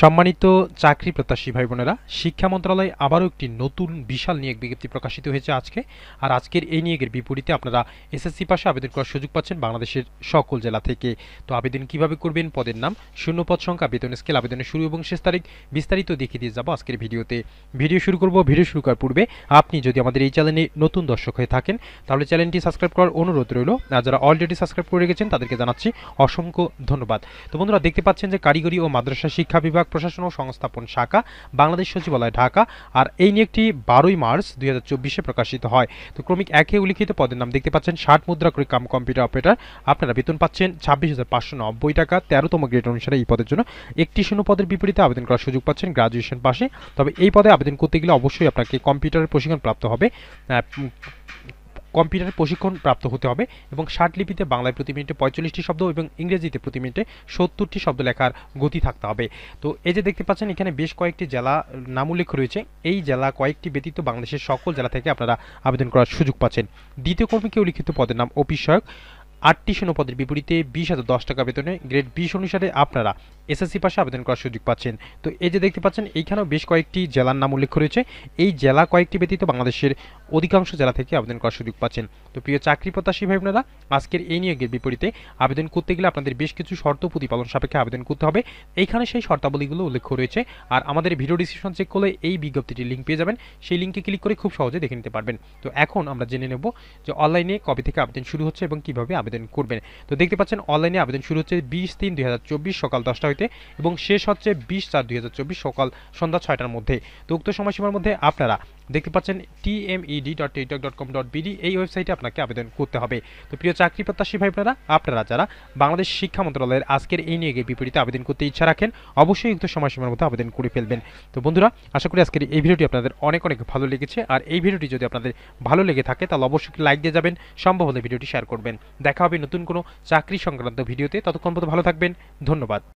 সম্মানিত চাকরি প্রত্যাশী ভাই বোনেরা, শিক্ষা মন্ত্রণালয় আবারও একটি নতুন বিশাল নিয়োগ বিজ্ঞপ্তি প্রকাশিত হয়েছে আজকে। আর আজকের এই নিয়োগের বিপরীতে আপনারা এসএসসি পাশে আবেদন করার সুযোগ পাচ্ছেন বাংলাদেশের সকল জেলা থেকে। তো আবেদন কিভাবে করবেন, পদের নাম, শূন্য পদ সংখ্যা, বেতন স্কেল, আবেদনের শুরু এবং শেষ তারিখ বিস্তারিত দেখিয়ে দিয়ে যাবো আজকের ভিডিওতে। ভিডিও শুরু করব। ভিডিও শুরু করার পূর্বে আপনি যদি আমাদের এই চ্যানেলে নতুন দর্শক হয়ে থাকেন তাহলে চ্যানেলটি সাবস্ক্রাইব করার অনুরোধ রইল। আর যারা অলরেডি সাবস্ক্রাইব করে রেখেছেন তাদেরকে জানাচ্ছি অসংখ্য ধন্যবাদ। তো বন্ধুরা, দেখতে পাচ্ছেন যে কারিগরি ও মাদ্রাসা শিক্ষা বিভাগ, প্রশাসন ও সংস্থাপন শাখা, বাংলাদেশ সচিবালয়, ঢাকা। আর এই নিয়োগটি 12 মার্চ 2024 প্রকাশিত হয়। তো ক্রমিক 1-এ উল্লিখিত পদের নাম দেখতে পাচ্ছেন 60 মুদ্রাক্ষরিক কাম কম্পিউটার অপারেটর। আপনারা বেতন পাচ্ছেন 26,590 টাকা। 13তম গ্রেড অনুসারে এই পদের জন্য একটি শূন্য পদের বিপরীতে আবেদন করার সুযোগ পাচ্ছেন গ্রাজুয়েশন পাশে। তবে এই পদে আবেদন করতে গেলে অবশ্যই আপনাকে কম্পিউটারের প্রশিক্ষণ প্রাপ্ত হবে, কম্পিউটারের প্রশিক্ষণ প্রাপ্ত হতে হবে এবং লিপিতে বাংলায় প্রতি মিনিটে 45টি শব্দ এবং ইংরেজিতে প্রতি মিনিটে 70টি শব্দ লেখার গতি থাকতে হবে। তো এই যে দেখতে পাচ্ছেন এখানে বেশ কয়েকটি জেলা নাম উল্লেখ রয়েছে। এই জেলা কয়েকটি ব্যতীত বাংলাদেশের সকল জেলা থেকে আপনারা আবেদন করার সুযোগ পাচ্ছেন। দ্বিতীয় কর্মীকে উল্লিখিত পদের নাম অফিস সহায়ক। 8টি শূন্য পদের বিপরীতে 20,010 টাকা বেতনে গ্রেড 20 অনুসারে আপনারা এসএসসি পাশে আবেদন করার সুযোগ পাচ্ছেন। তো এই যে দেখতে পাচ্ছেন এইখানেও বেশ কয়েকটি জেলার নাম উল্লেখ রয়েছে। এই জেলা কয়েকটি ব্যতীত বাংলাদেশের অধিকাংশ জেলা থেকে আবেদন করার সুযোগ পাচ্ছেন। তো প্রিয় চাকরি প্রত্যাশী ভাই বোনেরা, আজকের এই নিয়োগের বিপরীতে আবেদন করতে গেলে আপনাদের বেশ কিছু শর্ত প্রতিপালন সাপেক্ষে আবেদন করতে হবে। এইখানে সেই শর্তাবলীগুলো উল্লেখ রয়েছে। আর আমাদের ভিডিও ডিসক্রিপশন চেক করলে এই বিজ্ঞপ্তিটির লিঙ্ক পেয়ে যাবেন। সেই লিঙ্কে ক্লিক করে খুব সহজে দেখে নিতে পারবেন। তো এখন আমরা জেনে নেব যে অনলাইনে কবে থেকে আবেদন শুরু হচ্ছে এবং কিভাবে আবেদন করবেন। তো দেখতে পাচ্ছেন অনলাইনে আবেদন শুরু হচ্ছে 20/3/2024 সকাল 10টা হইতে এবং শেষ হচ্ছে 20/4/2024 সকাল সন্ধ্যা 6টার মধ্যে। তো উক্ত সময়সীমার মধ্যে আপনারা দেখতে পাচ্ছেন tmed.tek.com.bd এই ওয়েবসাইটে আপনাকে আবেদন করতে হবে। তো প্রিয় চাকরি প্রত্যাশী ভাই বোনেরা, আপনারা যারা বাংলাদেশ শিক্ষা মন্ত্রণালয়ের আজকের এই নিয়োগের বিপরীতে আবেদন করতে ইচ্ছা রাখেন অবশ্যই উক্ত সময়সীমার মধ্যে আবেদন করে ফেলবেন। তো বন্ধুরা, আশা করি আজকের এই ভিডিওটি আপনাদের অনেক অনেক ভালো লেগেছে। আর এই ভিডিওটি যদি আপনাদের ভালো লেগে থাকে তাহলে অবশ্যই লাইক দিয়ে যাবেন, সম্ভব হলে ভিডিওটি শেয়ার করবেন। দেখা হবে নতুন কোনো চাকরি সংক্রান্ত ভিডিওতে। ততক্ষণ পর্যন্ত ভালো থাকবেন। ধন্যবাদ।